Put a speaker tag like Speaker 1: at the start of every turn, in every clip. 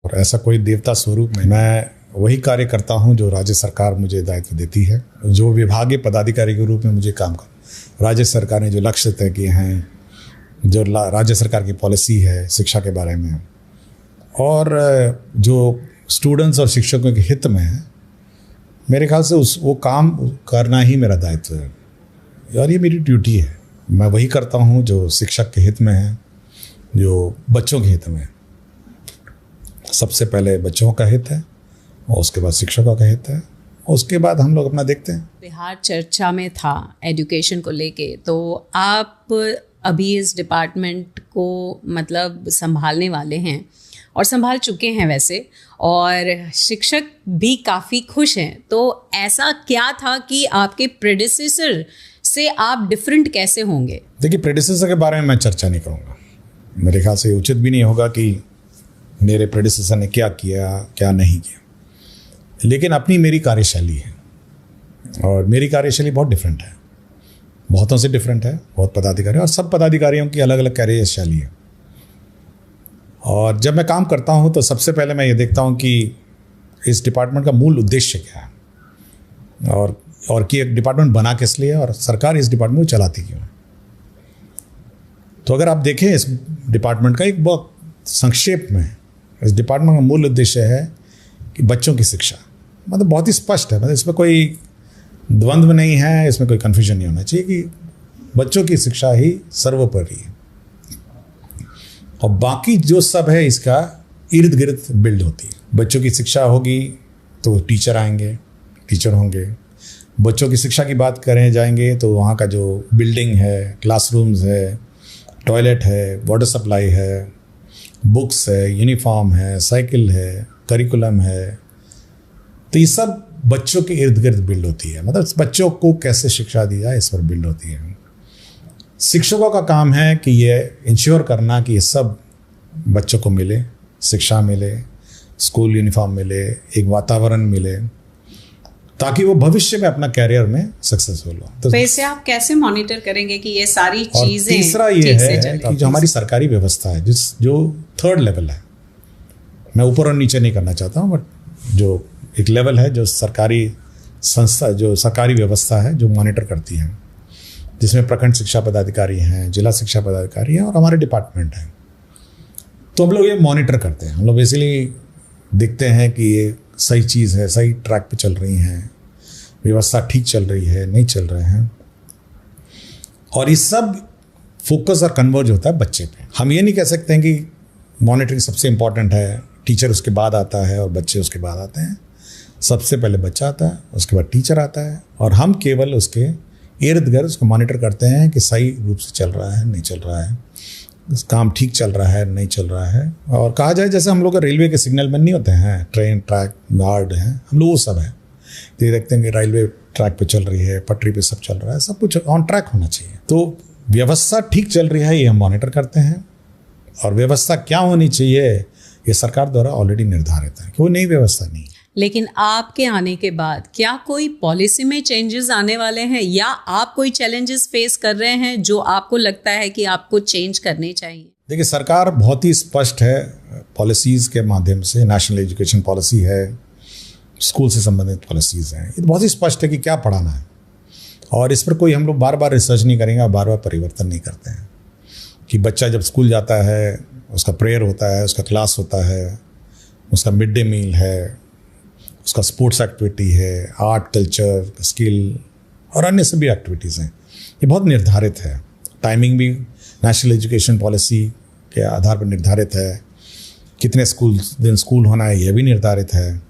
Speaker 1: और ऐसा कोई देवता स्वरूप में मैं वही कार्य करता हूं जो राज्य सरकार मुझे दायित्व देती है, जो विभागीय पदाधिकारी के रूप में मुझे काम कर। राज्य सरकार ने जो लक्ष्य तय किए हैं, जो राज्य सरकार की पॉलिसी है शिक्षा के बारे में, और जो स्टूडेंट्स और शिक्षकों के हित में है, मेरे ख्याल से वो काम करना ही मेरा दायित्व है और ये मेरी ड्यूटी है। मैं वही करता हूँ जो शिक्षक के हित में है, जो बच्चों के हित में है। सबसे पहले बच्चों का हित है और उसके बाद शिक्षकों का हित है, उसके बाद हम लोग अपना देखते हैं।
Speaker 2: बिहार चर्चा में था एजुकेशन को लेके, तो आप अभी इस डिपार्टमेंट को मतलब संभालने वाले हैं और संभाल चुके हैं वैसे, और शिक्षक भी काफ़ी खुश हैं। तो ऐसा क्या था कि आपके प्रेडिसेसर से आप डिफरेंट कैसे होंगे?
Speaker 1: देखिए, प्रेडिसेसर के बारे में मैं चर्चा नहीं करूँगा। मेरे ख्याल से उचित भी नहीं होगा कि मेरे प्रेडिसेसर ने क्या किया क्या नहीं किया, लेकिन अपनी मेरी कार्यशैली है और मेरी कार्यशैली बहुत डिफरेंट है, बहुतों से डिफरेंट है। बहुत पदाधिकारी और सब पदाधिकारियों की अलग अलग कार्यशैली है। और जब मैं काम करता हूं तो सबसे पहले मैं ये देखता हूं कि इस डिपार्टमेंट का मूल उद्देश्य क्या है और कि एक डिपार्टमेंट बना किस लिए और सरकार इस डिपार्टमेंट को चलाती क्यों। तो अगर आप देखें इस डिपार्टमेंट का एक बहुत संक्षेप में, इस डिपार्टमेंट का मूल उद्देश्य है कि बच्चों की शिक्षा, मतलब बहुत ही स्पष्ट है, मतलब इसमें कोई द्वंद्व नहीं है, इसमें कोई कन्फ्यूजन नहीं होना चाहिए कि बच्चों की शिक्षा ही सर्वोपरि है और बाकी जो सब है इसका इर्द गिर्द बिल्ड होती है। बच्चों की शिक्षा होगी तो टीचर आएंगे, टीचर होंगे। बच्चों की शिक्षा की बात करें जाएंगे तो वहाँ का जो बिल्डिंग है, क्लासरूम्स है, टॉयलेट है, वाटर सप्लाई है, बुक्स है, यूनिफॉर्म है, साइकिल है, करिकुलम है, तो ये सब बच्चों के इर्द गिर्द बिल्ड होती है। मतलब बच्चों को कैसे शिक्षा दी जाए इस पर बिल्ड होती है। शिक्षकों का काम है कि ये इंश्योर करना कि ये सब बच्चों को मिले, शिक्षा मिले, स्कूल यूनिफॉर्म मिले, एक वातावरण मिले, ताकि वो भविष्य में अपना कैरियर में सक्सेसफुल हो।
Speaker 2: तो वैसे आप कैसे मॉनिटर करेंगे कि ये सारी चीजें?
Speaker 1: तीसरा ये है कि जो हमारी सरकारी व्यवस्था है, जो थर्ड लेवल है, मैं ऊपर और नीचे नहीं करना चाहता हूँ, बट जो एक लेवल है, जो सरकारी संस्था, जो सरकारी व्यवस्था है, जो मॉनिटर करती है, जिसमें प्रखंड शिक्षा पदाधिकारी हैं, जिला शिक्षा पदाधिकारी हैं और हमारे डिपार्टमेंट हैं। तो हम लोग ये मॉनिटर करते हैं। हम लोग बेसिकली देखते हैं कि ये सही चीज़ है, सही ट्रैक पे चल रही हैं, व्यवस्था ठीक चल रही है, नहीं चल रहे हैं, और ये सब फोकस और कन्वर्ज होता है बच्चे पे। हम ये नहीं कह सकते हैं कि मॉनिटरिंग सबसे इम्पॉर्टेंट है, टीचर उसके बाद आता है और बच्चे उसके बाद आते हैं। सबसे पहले बच्चा आता है, उसके बाद टीचर आता है, और हम केवल उसके इर्द गिर्द उसको मॉनिटर करते हैं कि सही रूप से चल रहा है, नहीं चल रहा है, काम ठीक चल रहा है, नहीं चल रहा है। और कहा जाए जैसे हम लोग रेलवे के सिग्नल मैन नहीं होते हैं, ट्रेन, ट्रैक, गार्ड हैं, हम लोग वो सब है। तो ये देखते हैं कि रेलवे ट्रैक पे चल रही है, पटरी पे सब चल रहा है, सब कुछ ऑन ट्रैक होना चाहिए। तो व्यवस्था ठीक चल रही है ये हम मॉनिटर करते हैं, और व्यवस्था क्या होनी चाहिए ये सरकार द्वारा ऑलरेडी निर्धारित है कि वो नई व्यवस्था नहीं।
Speaker 2: लेकिन आपके आने के बाद क्या कोई पॉलिसी में चेंजेस आने वाले हैं, या आप कोई चैलेंजेस फेस कर रहे हैं जो आपको लगता है कि आपको चेंज करने चाहिए?
Speaker 1: देखिए, सरकार बहुत ही स्पष्ट है पॉलिसीज़ के माध्यम से। नेशनल एजुकेशन पॉलिसी है, स्कूल से संबंधित पॉलिसीज़ हैं, ये बहुत ही स्पष्ट है कि क्या पढ़ाना है, और इस पर कोई हम लोग बार बार रिसर्च नहीं करेंगे और बार बार परिवर्तन नहीं करते हैं। कि बच्चा जब स्कूल जाता है, उसका प्रेयर होता है, उसका क्लास होता है, उसका मिड डे मील है, उसका स्पोर्ट्स एक्टिविटी है, आर्ट, कल्चर, स्किल और अन्य सभी एक्टिविटीज़ हैं, ये बहुत निर्धारित है। टाइमिंग भी नेशनल एजुकेशन पॉलिसी के आधार पर निर्धारित है। कितने दिन स्कूल होना है ये भी निर्धारित है।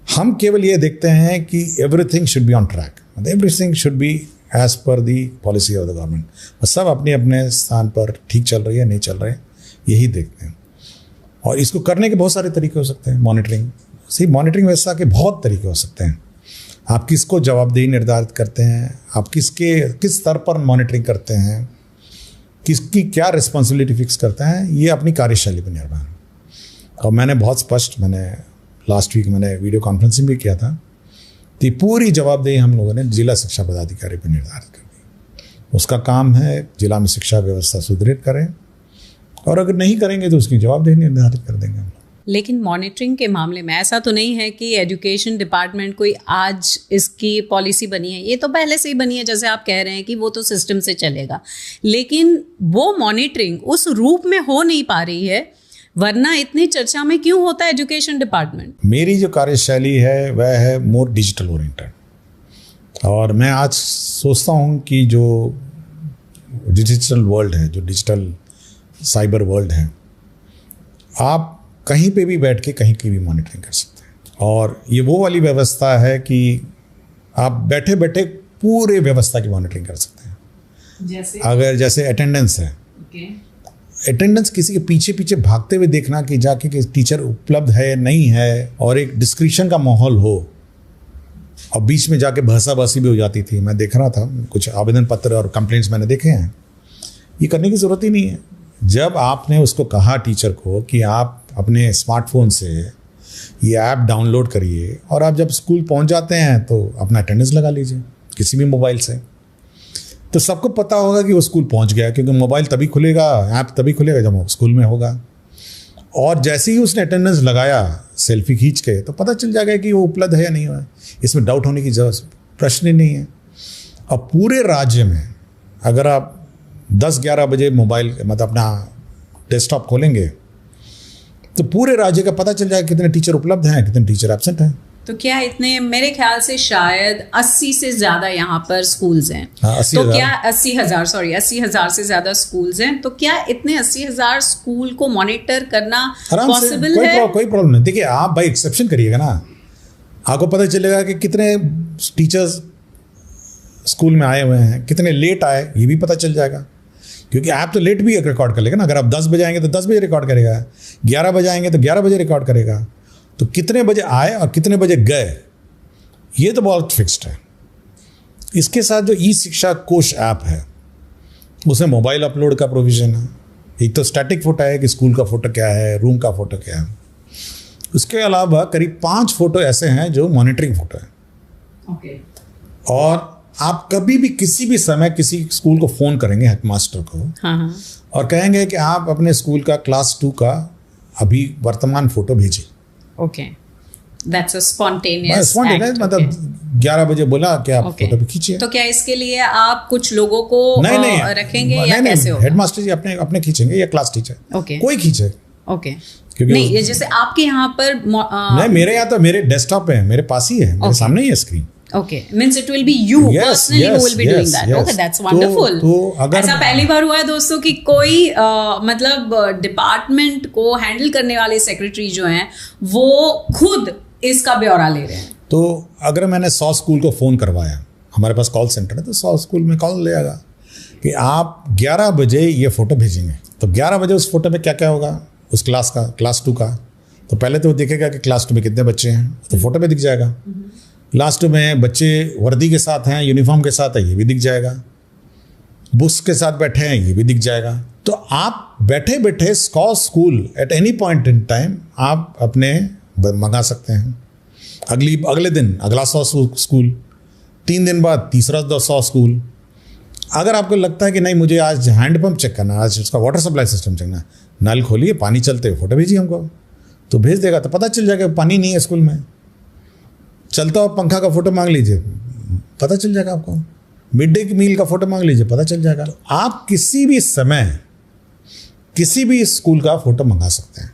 Speaker 1: हम केवल ये देखते हैं कि everything should be on track, मतलब everything should be as per the policy of the government. सब अपने अपने स्थान पर ठीक चल रही है, नहीं चल रहे, यही देखते हैं। और इसको करने के बहुत सारे तरीके हो सकते हैं। मॉनिटरिंग व्यवस्था के बहुत तरीके हो सकते हैं। आप किसको जवाबदेही निर्धारित करते हैं, आप किस स्तर पर मॉनिटरिंग करते हैं, किसकी क्या रिस्पॉन्सिबिलिटी फिक्स करते हैं, ये अपनी कार्यशैली पर निर्भर है। और मैंने बहुत स्पष्ट, लास्ट वीक मैंने वीडियो कॉन्फ्रेंसिंग भी किया था, तो पूरी जवाबदेही हम लोगों ने जिला शिक्षा पदाधिकारी पर निर्धारित कर दी। उसका काम है जिला में शिक्षा व्यवस्था सुदृढ़ करें, और अगर नहीं करेंगे तो उसकी जवाबदेही निर्धारित कर देंगे हम लोग।
Speaker 2: लेकिन मॉनिटरिंग के मामले में ऐसा तो नहीं है कि एजुकेशन डिपार्टमेंट कोई आज इसकी पॉलिसी बनी है, ये तो पहले से ही बनी है, जैसे आप कह रहे हैं कि वो तो सिस्टम से चलेगा, लेकिन वो मॉनिटरिंग उस रूप में हो नहीं पा रही है, वरना इतनी चर्चा में क्यों होता है एजुकेशन डिपार्टमेंट?
Speaker 1: मेरी जो कार्यशैली है वह है मोर डिजिटल ओरिएंटेड, और मैं आज सोचता हूँ कि जो डिजिटल वर्ल्ड है, जो डिजिटल साइबर वर्ल्ड है, आप कहीं पे भी बैठ के कहीं की भी मॉनिटरिंग कर सकते हैं। और ये वो वाली व्यवस्था है कि आप बैठे बैठे पूरे व्यवस्था की मॉनिटरिंग कर सकते हैं। जैसे अटेंडेंस है, अटेंडेंस किसी के पीछे पीछे भागते हुए देखना कि जाके कि टीचर उपलब्ध है नहीं है, और एक डिस्क्रिप्शन का माहौल हो, और बीच में जाके बहसाबासी भी हो जाती थी। मैं देख रहा था कुछ आवेदन पत्र और कंप्लेंट्स मैंने देखे हैं। ये करने की ज़रूरत ही नहीं है। जब आपने उसको कहा टीचर को कि आप अपने स्मार्टफोन से ये ऐप डाउनलोड करिए, और आप जब स्कूल पहुंच जाते हैं तो अपना अटेंडेंस लगा लीजिए किसी भी मोबाइल से, तो सबको पता होगा कि वो स्कूल पहुंच गया, क्योंकि मोबाइल तभी खुलेगा, ऐप तभी खुलेगा जब वो स्कूल में होगा। और जैसे ही उसने अटेंडेंस लगाया सेल्फी खींच के, तो पता चल जाएगा कि वो उपलब्ध है या नहीं हुआ है। इसमें डाउट होने की प्रश्न ही नहीं है। अब पूरे राज्य में अगर आप 10-11 बजे मोबाइल मतलब अपना डेस्कटॉप खोलेंगे तो पूरे राज्य का पता चल जाएगा कितने टीचर उपलब्ध हैं, कितने टीचर एब्सेंट हैं।
Speaker 2: तो क्या इतने, मेरे ख्याल से शायद 80 से ज़्यादा यहाँ पर स्कूल्स हैं।
Speaker 1: हाँ,
Speaker 2: 80,000 से ज़्यादा स्कूल्स हैं। तो क्या इतने 80,000 स्कूल को मॉनिटर करना पॉसिबल है?
Speaker 1: कोई प्रॉब्लम नहीं। देखिए, आप भाई एक्सेप्शन करिएगा ना, आपको पता चलेगा कि कितने टीचर्स स्कूल में आए हुए हैं, कितने लेट आए, ये भी पता चल जाएगा, क्योंकि ऐप तो लेट भी रिकॉर्ड कर लेगा ना। अगर आप 10 बजे आएंगे तो 10 बजे रिकॉर्ड करेगा, 11 बजे आएंगे तो 11 बजे रिकॉर्ड करेगा। तो कितने बजे आए और कितने बजे गए, ये तो बहुत फिक्स्ड है। इसके साथ जो ई शिक्षा कोश ऐप है, उसमें मोबाइल अपलोड का प्रोविज़न है। एक तो स्टैटिक फोटो है कि स्कूल का फ़ोटो क्या है, रूम का फ़ोटो क्या है। उसके अलावा करीब 5 फोटो ऐसे हैं जो मॉनिटरिंग फ़ोटो है। और आप कभी भी किसी भी समय किसी स्कूल को फ़ोन करेंगे, हेडमास्टर को, और कहेंगे कि आप अपने स्कूल का क्लास 2 का अभी वर्तमान फ़ोटो भेजिए।
Speaker 2: ओके, दैट्स अ स्पॉन्टेनियस
Speaker 1: मतलब 11 बजे बोला कि आप फोटो भी खींचिए।
Speaker 2: तो क्या इसके लिए आप कुछ लोगों को
Speaker 1: नहीं
Speaker 2: रखेंगे या कैसे होगा?
Speaker 1: हेडमास्टर जी अपने खींचेंगे या क्लास टीचर, कोई खींचे।
Speaker 2: ओके, नहीं ये जैसे आपके यहाँ पर
Speaker 1: नहीं, मेरे यहाँ तो मेरे डेस्कटॉप है, मेरे पास ही है, मेरे सामने ही है screen.
Speaker 2: Okay, means it will be you personally who will be doing that. Okay, that's wonderful.
Speaker 1: तो अगर
Speaker 2: ऐसा पहली बार हुआ है दोस्तों कि कोई मतलब डिपार्टमेंट को हैंडल करने वाले सेक्रेटरी जो हैं वो खुद इसका ब्यौरा ले रहे हैं।
Speaker 1: तो अगर मैंने 100 स्कूल को फ़ोन करवाया, हमारे पास कॉल सेंटर है, तो 100 स्कूल में कॉल ले आएगा कि आप 11 बजे ये फ़ोटो भेजेंगे। तो 11 बजे उस फोटो में क्या क्या होगा उस क्लास का, क्लास 2 का, तो पहले तो वो देखेगा कि क्लास 2 में कितने बच्चे हैं, तो फोटो में दिख जाएगा। लास्ट में बच्चे वर्दी के साथ हैं, यूनिफॉर्म के साथ है, ये भी दिख जाएगा। बुक्स के साथ बैठे हैं, ये भी दिख जाएगा। तो आप बैठे बैठे 100 school at any point in time आप अपने मंगा सकते हैं। अगले दिन अगला 100 स्कूल, 3 दिन बाद तीसरा 100 स्कूल। अगर आपको लगता है कि नहीं मुझे आज हैंडपम्प चेक करना, आज उसका वाटर सप्लाई सिस्टम चेक करना, नल खोलिए, पानी चलते हुए फोटो भेजिए हमको, तो भेज देगा। तो पता चल जाएगा पानी नहीं है स्कूल में, चलता हुआ पंखा का फोटो मांग लीजिए, पता चल जाएगा आपको। मिड डे मील का फोटो मांग लीजिए, पता चल जाएगा। तो आप किसी भी समय किसी भी स्कूल का फोटो मंगा सकते हैं।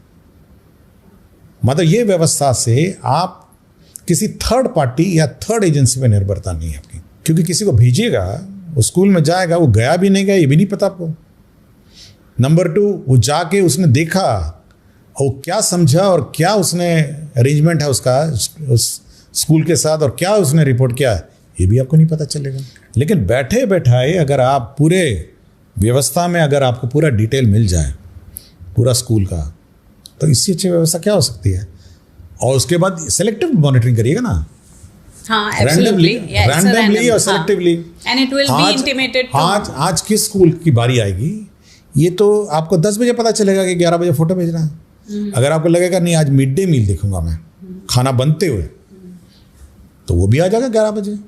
Speaker 1: मतलब ये व्यवस्था से आप किसी थर्ड पार्टी या थर्ड एजेंसी पे निर्भरता नहीं है आपकी, क्योंकि किसी को भेजिएगा, वो स्कूल में जाएगा, वो गया भी नहीं गया ये भी नहीं पता आपको। नंबर 2, वो जाके उसने देखा और क्या समझा और क्या उसने अरेंजमेंट है उसका उस स्कूल के साथ, और क्या उसने रिपोर्ट किया, ये भी आपको नहीं पता चलेगा। लेकिन बैठे बैठाए अगर आप पूरे व्यवस्था में अगर आपको पूरा डिटेल मिल जाए पूरा स्कूल का, तो इससे अच्छी व्यवस्था क्या हो सकती है। और उसके बाद सेलेक्टिव मॉनिटरिंग करिएगा ना, रैंडमली और selectively,
Speaker 2: and it will be intimated.
Speaker 1: आज किस स्कूल की बारी आएगी, ये तो आपको 10 बजे पता चलेगा कि 11 बजे फोटो भेजना है। अगर आपको लगेगा नहीं आज मिड डे मील देखूंगा मैं, खाना बनते हुए, तो वो भी आ जाएगा 11 बजे,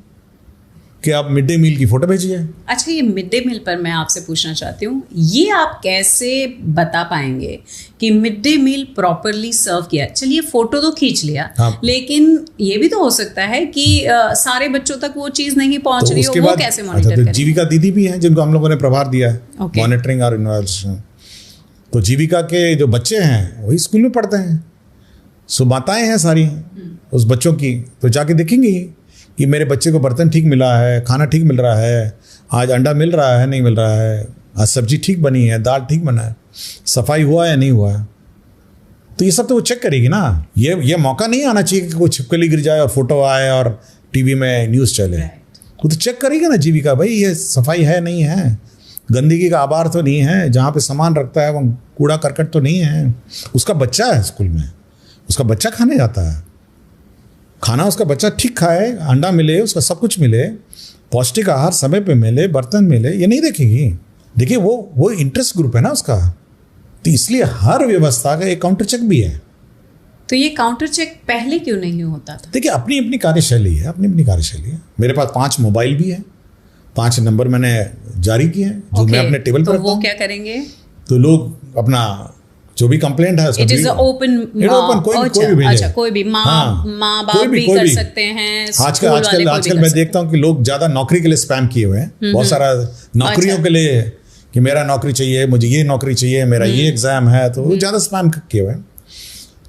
Speaker 1: कि आप मिड डे मील की फ़ोटो भेजिए।
Speaker 2: अच्छा, ये मिड डे मील पर मैं आपसे पूछना चाहती हूँ, ये आप कैसे बता पाएंगे कि मिड डे मील प्रॉपरली सर्व किया? चलिए फ़ोटो तो खींच लिया,
Speaker 1: हाँ।
Speaker 2: लेकिन ये भी तो हो सकता है कि सारे बच्चों तक वो चीज़ नहीं पहुँच रही हो, वो कैसे मॉनिटर करें?
Speaker 1: जीविका दीदी भी हैं जिनको हम लोगों ने प्रभार दिया है, मॉनिटरिंग और इन्वेस्टिगेशन। तो जीविका के जो बच्चे हैं वही स्कूल में पढ़ते हैं, सो माताएँ हैं सारी उस बच्चों की, तो जाके देखेंगी कि मेरे बच्चे को बर्तन ठीक मिला है, खाना ठीक मिल रहा है, आज अंडा मिल रहा है नहीं मिल रहा है, आज सब्जी ठीक बनी है, दाल ठीक बना है, सफाई हुआ या नहीं हुआ है। तो ये सब तो वो चेक करेगी ना। ये मौका नहीं आना चाहिए कि कोई छिपकली गिर जाए और फोटो आए और टीवी में न्यूज़ चले। वो तो चेक करेगी ना जीविका, भाई ये सफाई है नहीं है, गंदगी का आबार तो नहीं है, जहाँ पे सामान रखता है वहाँ कूड़ा करकट तो नहीं है। उसका बच्चा है स्कूल में, उसका बच्चा खाने जाता है, खाना उसका बच्चा ठीक खाए, अंडा मिले, उसका सब कुछ मिले, पौष्टिक आहार समय पे मिले, बर्तन मिले, ये नहीं देखेगी। देखिए वो इंटरेस्ट ग्रुप है ना उसका, तो इसलिए हर व्यवस्था का एक काउंटर चेक भी है।
Speaker 2: तो ये काउंटर चेक पहले क्यों नहीं होता था?
Speaker 1: देखिए अपनी अपनी कार्यशैली है, अपनी अपनी कार्यशैली है। मेरे पास 5 मोबाइल भी है, 5 नंबर मैंने जारी किए हैं जो मैं अपने टेबल पर रखता हूं।
Speaker 2: वो क्या करेंगे?
Speaker 1: तो लोग अपना जो भी कंप्लेंट है
Speaker 2: इट इज ओपन,
Speaker 1: कोई भी भेजे।
Speaker 2: अच्छा, कोई भी माँ बाप भी कर सकते हैं।
Speaker 1: आजकल मैं देखता हूँ कि लोग ज्यादा नौकरी के लिए स्पैम किए हुए हैं, बहुत सारा नौकरियों के लिए कि मेरा नौकरी चाहिए, मुझे ये नौकरी चाहिए, मेरा ये एग्जाम है, तो वो ज्यादा स्पैम किए हुए हैं।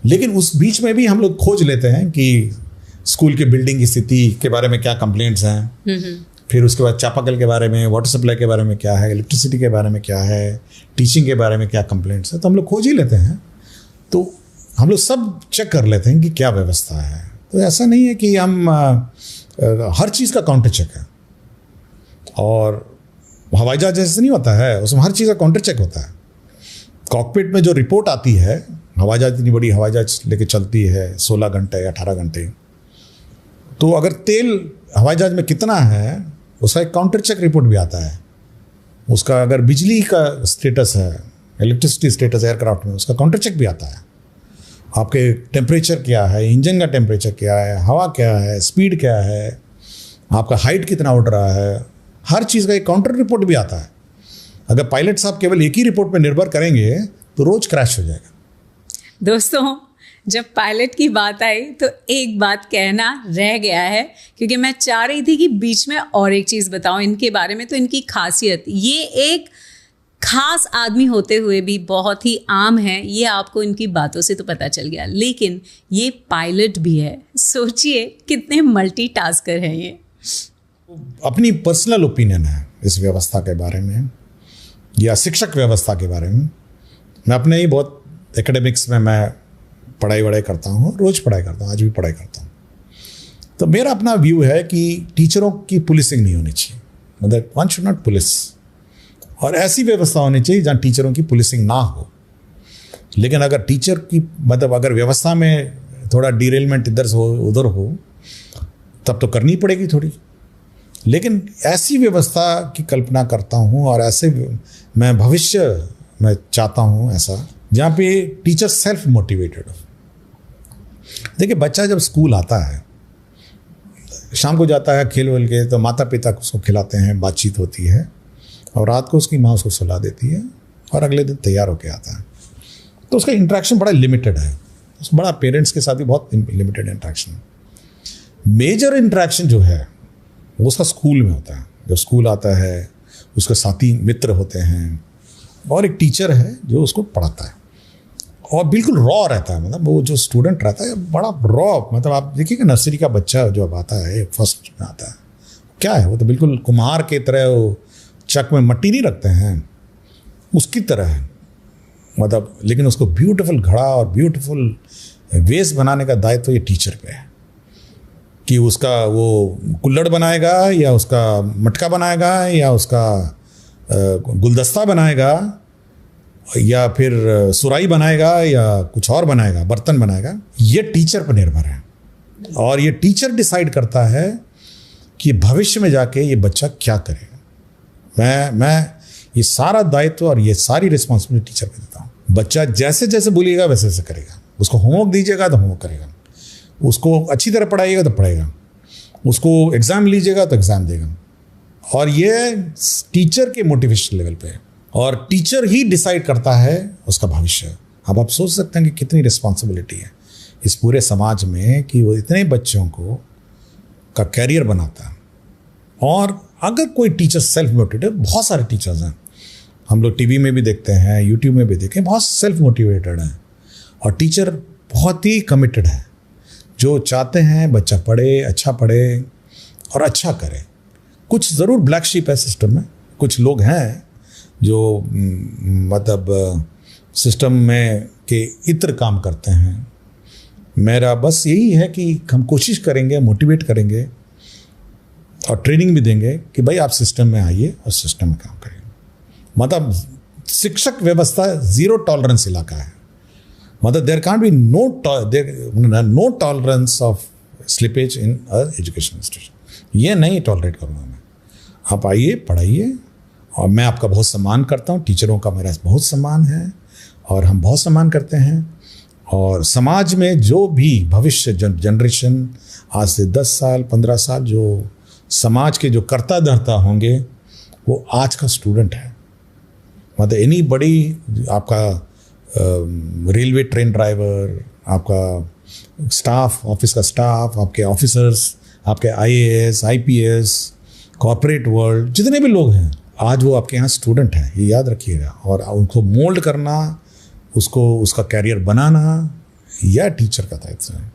Speaker 1: लेकिन उस बीच में भी हम लोग खोज लेते हैं कि स्कूल की बिल्डिंग की स्थिति के बारे में क्या कंप्लेंट्स हैं, फिर उसके बाद चापाकल के बारे में, वाटर सप्लाई के बारे में क्या है, इलेक्ट्रिसिटी के बारे में क्या है, टीचिंग के बारे में क्या कंप्लेंट्स है, तो हम लोग खोज ही लेते हैं। तो हम लोग सब चेक कर लेते हैं कि क्या व्यवस्था है। तो ऐसा नहीं है कि हम हर चीज़ का काउंटर चेक है, और हवाई जहाज जैसे नहीं होता है, उसमें हर चीज़ का काउंटर चेक होता है। कॉकपिट में जो रिपोर्ट आती है, हवाई जहाज इतनी बड़ी हवाई जहाज लेके चलती है 16 घंटे या 18 घंटे, तो अगर तेल हवाई जहाज में कितना है उसका एक काउंटर चेक रिपोर्ट भी आता है। उसका अगर बिजली का स्टेटस है, इलेक्ट्रिसिटी स्टेटस एयरक्राफ्ट में, उसका काउंटर चेक भी आता है। आपके टेम्परेचर क्या है, इंजन का टेम्परेचर क्या है, हवा क्या है, स्पीड क्या है, आपका हाइट कितना उड़ रहा है, हर चीज़ का एक काउंटर रिपोर्ट भी आता है। अगर पायलट साहब केवल एक ही रिपोर्ट पर निर्भर करेंगे तो रोज क्रैश हो जाएगा।
Speaker 2: दोस्तों, जब पायलट की बात आई तो एक बात कहना रह गया है, क्योंकि मैं चाह रही थी कि बीच में और एक चीज़ बताऊं इनके बारे में। तो इनकी खासियत, ये एक खास आदमी होते हुए भी बहुत ही आम है, ये आपको इनकी बातों से तो पता चल गया, लेकिन ये पायलट भी है। सोचिए कितने मल्टीटास्कर हैं ये।
Speaker 1: अपनी पर्सनल ओपिनियन है इस व्यवस्था के बारे में या शिक्षक व्यवस्था के बारे में। मैं अपने ही बहुत एकेडमिक्स में मैं पढ़ाई करता हूँ, रोज़ पढ़ाई करता हूँ, आज भी पढ़ाई करता हूँ। तो मेरा अपना व्यू है कि टीचरों की पुलिसिंग नहीं होनी चाहिए, मतलब वन शुड नॉट पुलिस, और ऐसी व्यवस्था होनी चाहिए जहाँ टीचरों की पुलिसिंग ना हो। लेकिन अगर टीचर की मतलब अगर व्यवस्था में थोड़ा डिरेलमेंट इधर से हो उधर हो तब तो करनी पड़ेगी थोड़ी। लेकिन ऐसी व्यवस्था की कल्पना करता हूँ और ऐसे मैं भविष्य में चाहता हूँ ऐसा, जहाँ पे टीचर सेल्फ मोटिवेटेड हो। देखिए बच्चा जब स्कूल आता है, शाम को जाता है खेल वेल के, तो माता पिता उसको खिलाते हैं, बातचीत होती है, और रात को उसकी माँ उसको सुला देती है और अगले दिन तैयार होके आता है। तो उसका इंटरेक्शन बड़ा लिमिटेड है, बड़ा पेरेंट्स के साथ भी बहुत लिमिटेड इंटरेक्शन। मेजर इंटरेक्शन जो है वो उसका स्कूल में होता है। जब स्कूल आता है उसके साथी मित्र होते हैं और एक टीचर है जो उसको पढ़ाता है, और बिल्कुल रॉ रहता है। मतलब वो जो स्टूडेंट रहता है बड़ा रॉ, मतलब आप देखिएगा नर्सरी का बच्चा जो अब आता है, फर्स्ट में आता है, क्या है वो तो बिल्कुल कुम्हार के तरह, वो चक में मट्टी नहीं रखते हैं उसकी तरह है, मतलब। लेकिन उसको ब्यूटीफुल घड़ा और ब्यूटीफुल वेस बनाने का दायित्व ये टीचर पे है कि उसका वो कुल्हड़ बनाएगा या उसका मटका बनाएगा या उसका गुलदस्ता बनाएगा या फिर सुराई बनाएगा या कुछ और बनाएगा, बर्तन बनाएगा। ये टीचर पर निर्भर है, और ये टीचर डिसाइड करता है कि भविष्य में जाके ये बच्चा क्या करेगा। मैं ये सारा दायित्व और ये सारी रिस्पॉन्सिबिलिटी टीचर पे देता हूँ। बच्चा जैसे जैसे बोलिएगा वैसे वैसे करेगा। उसको होमवर्क दीजिएगा तो होमवर्क करेगा, उसको अच्छी तरह पढ़ाइएगा तो पढ़ेगा, उसको एग्ज़ाम लीजिएगा तो एग्ज़ाम देगा। और ये टीचर के मोटिवेशन लेवल पे है, और टीचर ही डिसाइड करता है उसका भविष्य। अब आप सोच सकते हैं कि कितनी रिस्पॉन्सिबिलिटी है इस पूरे समाज में कि वो इतने बच्चों को का कैरियर बनाता है। और अगर कोई टीचर सेल्फ मोटिवेटेड, बहुत सारे टीचर्स हैं, हम लोग टीवी में भी देखते हैं, यूट्यूब में भी देखें, बहुत सेल्फ मोटिवेटेड हैं, और टीचर बहुत ही कमिटेड है, जो चाहते हैं बच्चा पढ़े और अच्छा करे। कुछ ज़रूर ब्लैक शीप है सिस्टम में, कुछ लोग हैं जो मतलब सिस्टम में के इतर काम करते हैं। मेरा बस यही है कि हम कोशिश करेंगे, मोटिवेट करेंगे और ट्रेनिंग भी देंगे कि भाई आप सिस्टम में आइए और सिस्टम में काम करिए। मतलब शिक्षक व्यवस्था जीरो टॉलरेंस इलाका है। मतलब there can't be no tolerance of slippage in education institution. ये नहीं टॉलरेट करूँगा मैं। आप आइए, पढ़ाइए, और मैं आपका बहुत सम्मान करता हूँ, टीचरों का मेरा बहुत सम्मान है और हम बहुत सम्मान करते हैं। और समाज में जो भी भविष्य जनरेशन आज से 10 साल 15 साल जो समाज के जो कर्ता धर्ता होंगे वो आज का स्टूडेंट है। मतलब एनी बड़ी, आपका रेलवे ट्रेन ड्राइवर, आपका स्टाफ, ऑफिस का स्टाफ, आपके ऑफिसर्स, आपके IAS, IPS, कॉर्पोरेट वर्ल्ड, जितने भी लोग हैं आज वो आपके यहाँ स्टूडेंट हैं, ये याद रखिएगा। और उनको मोल्ड करना, उसको उसका कैरियर बनाना, यह टीचर का दायित्व है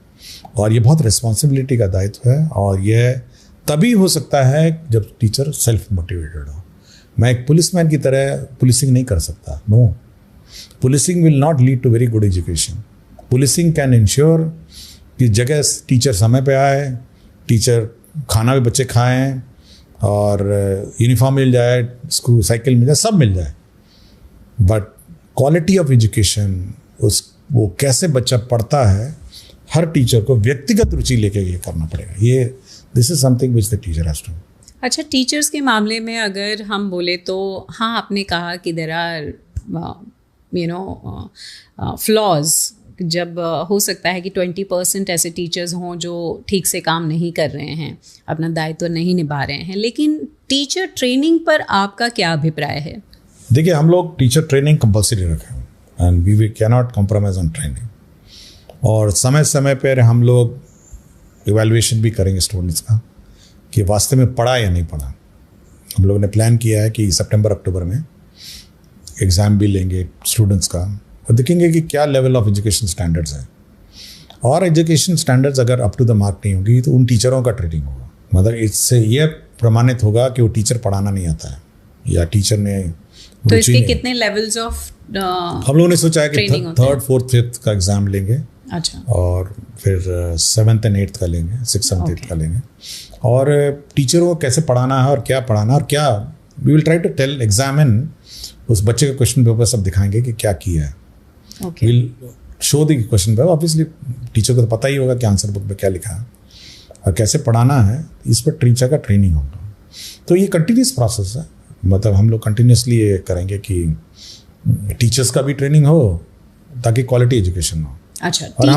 Speaker 1: और ये बहुत रिस्पॉन्सिबिलिटी का दायित्व है। और यह तभी हो सकता है जब टीचर सेल्फ मोटिवेटेड हो। मैं एक पुलिसमैन की तरह पुलिसिंग नहीं कर सकता, no. Policing will not lead to very good education. Policing can ensure कि जगह टीचर समय पे आए, टीचर खाना भी बच्चे खाएं, और यूनिफॉर्म मिल जाए, स्कूल साइकिल मिल जाए, सब मिल जाए। बट क्वालिटी ऑफ एजुकेशन, वो कैसे बच्चा पढ़ता है, हर टीचर को व्यक्तिगत रुचि लेके ये करना पड़ेगा। ये this is something which the teacher has to.
Speaker 2: अच्छा, टीचर्स के मामले में अगर हम बोले तो हाँ, आपने कहा कि देयर आर फ्लॉज। जब हो सकता है कि 20% ऐसे टीचर्स हों जो ठीक से काम नहीं कर रहे हैं, अपना दायित्व नहीं निभा रहे हैं, लेकिन टीचर ट्रेनिंग पर आपका क्या अभिप्राय है?
Speaker 1: देखिए, हम लोग टीचर ट्रेनिंग कंपल्सरी रखे हैं and we can not compromise on training. और समय समय पर हम लोग इवैल्यूएशन भी करेंगे स्टूडेंट्स का कि वास्तव में पढ़ा या नहीं पढ़ा। हम लोगों ने प्लान किया है कि सितंबर अक्टूबर में एग्ज़ाम भी लेंगे स्टूडेंट्स का और देखेंगे कि क्या लेवल ऑफ एजुकेशन स्टैंडर्ड्स हैं। और एजुकेशन स्टैंडर्ड्स अगर अप टू द मार्क नहीं होगी तो उन टीचरों का ट्रेनिंग होगा। मतलब इससे यह प्रमाणित होगा कि वो टीचर पढ़ाना नहीं आता है या टीचर ने।
Speaker 2: तो इसके कितने लेवल्स ऑफ
Speaker 1: हम लोगों ने सोचा है कि 3rd 4th 5th का एग्ज़ाम लेंगे।
Speaker 2: अच्छा।
Speaker 1: और फिर 7th and 8th का लेंगे, 6th 7th 8th का लेंगे। और टीचरों को कैसे पढ़ाना है और क्या पढ़ाना, और क्या we will try to tell, examine उस बच्चे का क्वेश्चन पेपर सब दिखाएंगे कि क्या किया है। Will show the question paper. Obviously teacher को तो पता ही होगा कि आंसर बुक में क्या लिखा है और कैसे पढ़ाना है, इस पर टीचर का ट्रेनिंग होगा। तो ये कंटिन्यूस प्रोसेस है। मतलब हम लोग कंटिन्यूसली ये करेंगे कि टीचर्स का भी ट्रेनिंग हो ताकि क्वालिटी एजुकेशन हो।
Speaker 2: अच्छा।
Speaker 1: और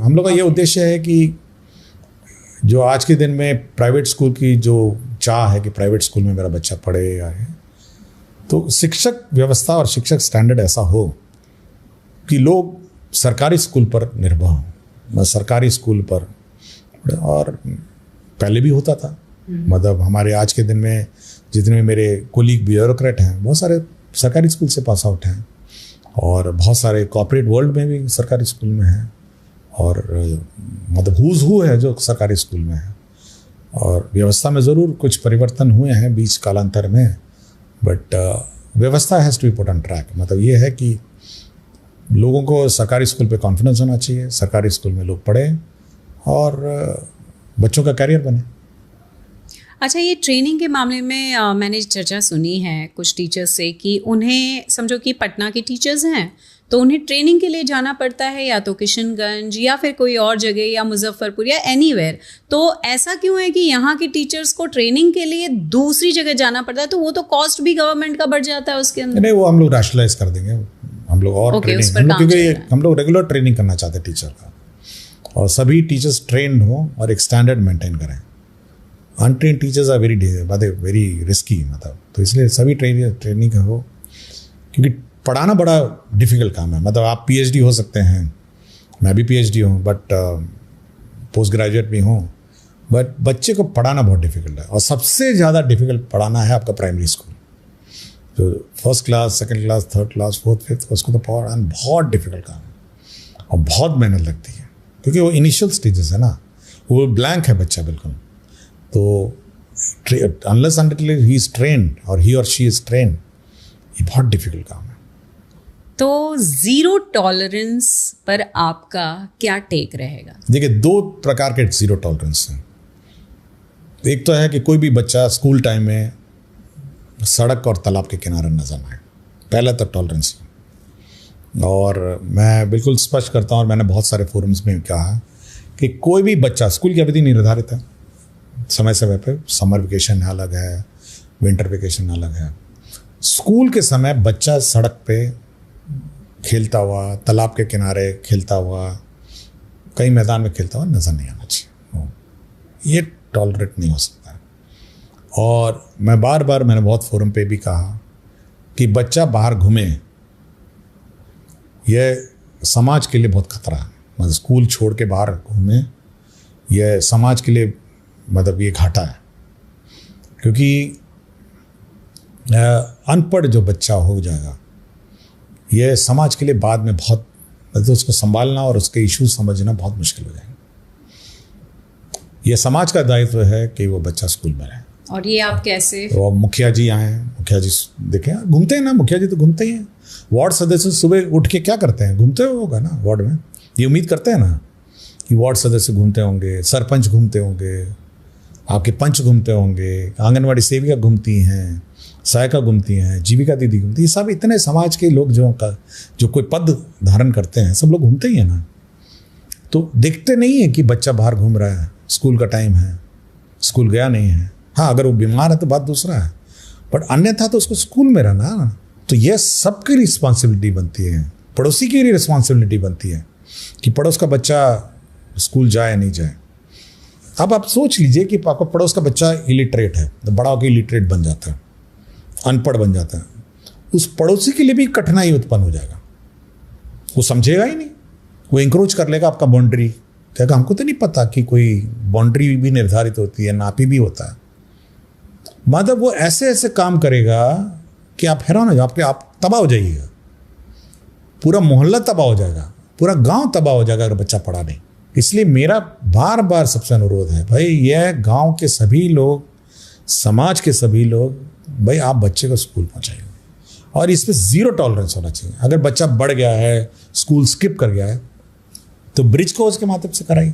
Speaker 1: हम लोग का ये उद्देश्य है कि जो आज के दिन में प्राइवेट स्कूल की जो चाह है कि प्राइवेट स्कूल में मेरा बच्चा पढ़े या है, तो शिक्षक व्यवस्था और शिक्षक स्टैंडर्ड ऐसा हो कि लोग सरकारी स्कूल पर निर्भर हों, सरकारी स्कूल पर। और पहले भी होता था। मतलब हमारे आज के दिन में जितने मेरे कोलीग ब्यूरोक्रेट हैं, बहुत सारे सरकारी स्कूल से पास आउट हैं और बहुत सारे कॉर्पोरेट वर्ल्ड में भी सरकारी स्कूल में हैं। और मतलब हुज हु है जो सरकारी स्कूल में है। और व्यवस्था में ज़रूर कुछ परिवर्तन हुए हैं बीच कालांतर में, बट व्यवस्था has to be put on track. मतलब ये है कि लोगों को सरकारी स्कूल पे कॉन्फिडेंस होना चाहिए, सरकारी स्कूल में लोग पढ़ें और बच्चों का कैरियर बने।
Speaker 2: अच्छा, ये ट्रेनिंग के मामले में मैंने चर्चा सुनी है कुछ टीचर्स से कि उन्हें, समझो कि पटना के टीचर्स हैं तो उन्हें ट्रेनिंग के लिए जाना पड़ता है या तो किशनगंज या फिर कोई और जगह या मुजफ्फरपुर या एनीवेयर। तो ऐसा क्यों है कि यहाँ के टीचर्स को ट्रेनिंग के लिए दूसरी जगह जाना पड़ता है? तो वो तो कॉस्ट भी गवर्नमेंट का बढ़ जाता है उसके अंदर।
Speaker 1: नहीं, वो हम लोग रैशनलाइज कर देंगे। हम लोग और ट्रेनिंग, क्योंकि हम लोग रेगुलर ट्रेनिंग करना चाहते हैं टीचर का, और सभी टीचर्स ट्रेंड हों और एक स्टैंडर्ड मेंटेन करें। Untrained teachers are very risky, मतलब तो इसलिए सभी ट्रेनिंग हो, क्योंकि पढ़ाना बड़ा डिफ़िकल्ट काम है। मतलब आप पीएचडी हो सकते हैं, मैं भी पीएचडी हूँ, बट पोस्ट ग्रेजुएट भी हूँ, बट बच्चे को पढ़ाना बहुत डिफ़िकल्ट है। और सबसे ज़्यादा डिफ़िकल्ट पढ़ाना है आपका प्राइमरी स्कूल, तो first class, second class, third class, fourth, fifth, उसको तो पढ़ाना बहुत डिफ़िकल्ट काम है और बहुत मेहनत लगती है, क्योंकि वो इनिशियल स्टेजेस है ना, वो ब्लैंक है बच्चा बिल्कुल। तो unless until he is trained और ही और शी इज़ ट्रेन्ड, ये बहुत डिफ़िकल्ट काम है।
Speaker 2: तो ज़ीरो टॉलरेंस पर आपका क्या टेक रहेगा?
Speaker 1: देखिए, दो प्रकार के ज़ीरो टॉलरेंस हैं। एक तो है कि कोई भी बच्चा स्कूल टाइम में सड़क और तालाब के किनारे नजर ना आए, पहला तो टॉलरेंस है। और मैं बिल्कुल स्पष्ट करता हूँ, और मैंने बहुत सारे फोरम्स में कहा कि कोई भी बच्चा, स्कूल की अवधि निर्धारित है, समय समय पे, समर वेकेशन अलग है, विंटर वेकेशन अलग है। स्कूल के समय बच्चा सड़क पे खेलता हुआ, तालाब के किनारे खेलता हुआ, कई मैदान में खेलता हुआ नजर नहीं आना चाहिए, ये टॉलरेट नहीं हो सकता। और मैं मैंने बहुत फोरम पे भी कहा कि बच्चा बाहर घूमे, यह समाज के लिए बहुत खतरा है। मतलब स्कूल छोड़ के बाहर घूमे, यह समाज के लिए, मतलब ये घाटा है, क्योंकि अनपढ़ जो बच्चा हो जाएगा, यह समाज के लिए बाद में बहुत, मतलब उसको संभालना और उसके इश्यूज समझना बहुत मुश्किल हो जाएगा। यह समाज का दायित्व है कि वो बच्चा स्कूल में रहे।
Speaker 2: और ये आप कैसे?
Speaker 1: तो मुखिया जी आए, मुखिया जी देखें, घूमते हैं ना, मुखिया जी तो घूमते ही हैं। वार्ड सदस्य सुबह उठ के क्या करते हैं? घूमते होगा ना वार्ड में, ये उम्मीद करते हैं ना कि वार्ड सदस्य घूमते होंगे, सरपंच घूमते होंगे, आपके पंच घूमते होंगे, आंगनवाड़ी सेविका घूमती हैं, सहायिका घूमती हैं, जीविका दीदी घूमती, ये सब इतने समाज के लोग जो कोई पद धारण करते हैं, सब लोग घूमते ही हैं ना। तो देखते नहीं है कि बच्चा बाहर घूम रहा है, स्कूल का टाइम है, स्कूल गया नहीं है। हाँ, अगर वो बीमार है तो बात दूसरा है, बट अन्यथा तो उसको स्कूल में रहना। तो यह सबकी रिस्पॉन्सिबिलिटी बनती है, पड़ोसी की भी रिस्पॉन्सिबिलिटी बनती है कि पड़ोस का बच्चा स्कूल जाए नहीं जाए। अब आप सोच लीजिए कि आपका पड़ोस का बच्चा इलिटरेट है, तो बड़ा होकर इलिटरेट बन जाता है, अनपढ़ बन जाता है, उस पड़ोसी के लिए भी कठिनाई उत्पन्न हो जाएगा। वो समझेगा ही नहीं, वो इंक्रोच कर लेगा आपका बाउंड्री, कहेगा हमको तो नहीं पता कि कोई बाउंड्री भी निर्धारित होती है, नापी भी होता है। मतलब वो ऐसे ऐसे काम करेगा कि आप हैरान हो जाओ, आप तबाह हो जाइएगा, पूरा मोहल्ला तबाह हो जाएगा, पूरा गांव तबाह हो जाएगा अगर बच्चा पढ़ा नहीं। इसलिए मेरा बार बार सबसे अनुरोध है, भाई यह गांव के सभी लोग, समाज के सभी लोग, भाई आप बच्चे को स्कूल पहुंचाइए और इस पर ज़ीरो टॉलरेंस होना चाहिए। अगर बच्चा बढ़ गया है, स्कूल स्किप कर गया है, तो ब्रिज कोर्स के माध्यम से कराइए।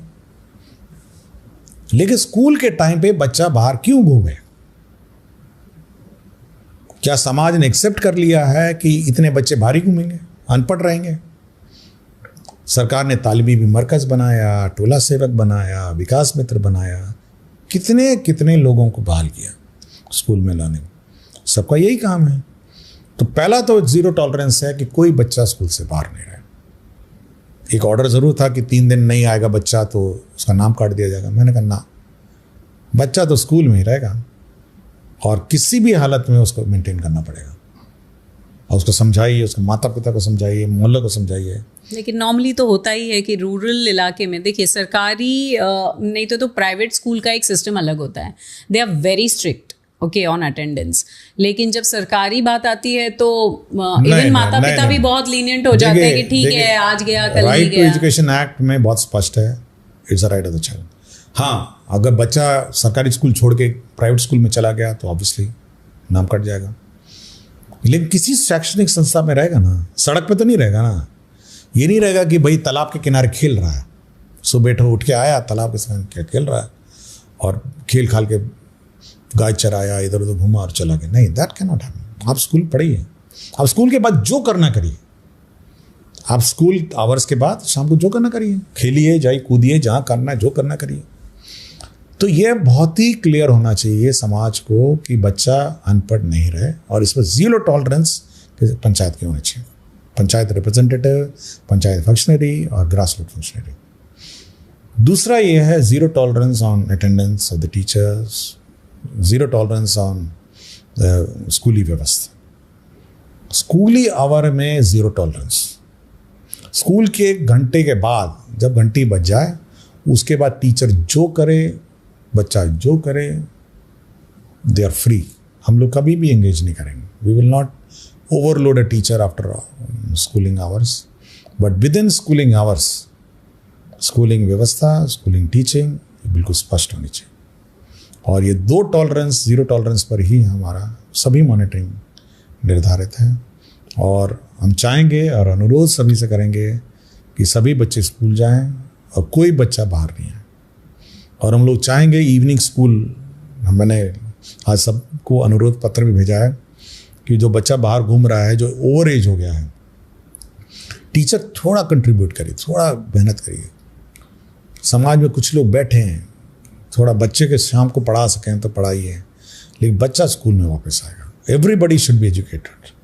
Speaker 1: लेकिन स्कूल के टाइम पे बच्चा बाहर क्यों घूमे? क्या समाज ने एक्सेप्ट कर लिया है कि इतने बच्चे बाहर ही घूमेंगे, अनपढ़ रहेंगे? सरकार ने तालिमी भी मरकज बनाया, टोला सेवक बनाया, विकास मित्र बनाया, कितने कितने लोगों को बहाल किया स्कूल में लाने, सबका यही काम है। तो पहला तो ज़ीरो टॉलरेंस है कि कोई बच्चा स्कूल से बाहर नहीं रहे। एक ऑर्डर ज़रूर था कि 3 दिन नहीं आएगा बच्चा तो उसका नाम काट दिया जाएगा। मैंने कहा ना, बच्चा तो स्कूल में ही रहेगा और किसी भी हालत में उसको मेंटेन करना पड़ेगा, और उसको समझाइए, उसके माता पिता को समझाइए, मोहल्ले को समझाइए।
Speaker 2: लेकिन नॉर्मली तो होता ही है कि रूरल इलाके में, देखिए सरकारी नहीं तो प्राइवेट स्कूल का एक सिस्टम अलग होता है, they are very strict okay on attendance. लेकिन जब सरकारी बात आती है तो इवन माता पिता भी बहुत लीनियंट हो जाते हैं कि ठीक है आज गया कल नहीं गया।
Speaker 1: राइट टू एजुकेशन एक्ट में बहुत स्पष्ट है, it's a right of the child. हाँ, अगर बच्चा सरकारी स्कूल छोड़ के प्राइवेट स्कूल में चला गया तो ऑब्वियसली नाम कट जाएगा। लेकिन किसी शैक्षणिक संस्था में रहेगा ना, सड़क पे तो नहीं रहेगा ना। ये नहीं रहेगा कि भाई तालाब के किनारे खेल रहा है, सुबह उठ के आया तालाब के साथ खेल रहा है और खेल खाल के गाय चराया, इधर उधर घूमा और चला गया। नहीं, दैट कैन नॉट हैपन। आप स्कूल पढ़िए, आप स्कूल के बाद जो करना करिए, आप स्कूल आवर्स के बाद शाम को जो करना करिए, खेलिए, जाइए, कूदिए, जहाँ करना है जो करना करिए। तो ये बहुत ही क्लियर होना चाहिए समाज को कि बच्चा अनपढ़ नहीं रहे, और इस पर ज़ीरो टॉलरेंस पंचायत के होने चाहिए। पंचायत रिप्रेजेंटेटिव, पंचायत फंक्शनरी और ग्रास रूट फंक्शनरी, दूसरा ये है zero tolerance on attendance of the teachers, zero tolerance on स्कूली व्यवस्था। स्कूली आवर में ज़ीरो टॉलरेंस। स्कूल के 1 घंटे के बाद जब घंटी बज जाए उसके बाद टीचर जो करे, बच्चा जो करे, दे आर फ्री। हम लोग कभी भी एंगेज नहीं करेंगे। We will not overload a teacher after schooling hours, but within schooling hours schooling व्यवस्था, स्कूलिंग टीचिंग बिल्कुल स्पष्ट होनी चाहिए। और ये 2 टॉलरेंस, ज़ीरो टॉलरेंस पर ही हमारा सभी मॉनिटरिंग निर्धारित है। और हम चाहेंगे और अनुरोध सभी से करेंगे कि सभी बच्चे स्कूल जाएं और कोई बच्चा बाहर नहीं आए। और हम लोग चाहेंगे इवनिंग स्कूल, मैंने आज सबको अनुरोध पत्र भी भेजा है कि जो बच्चा बाहर घूम रहा है, जो ओवर एज हो गया है, टीचर थोड़ा कंट्रीब्यूट करिए, थोड़ा मेहनत करिए। समाज में कुछ लोग बैठे हैं, थोड़ा बच्चे के शाम को पढ़ा सकें तो पढ़ाइए, लेकिन बच्चा स्कूल में वापस आएगा। Everybody should be educated.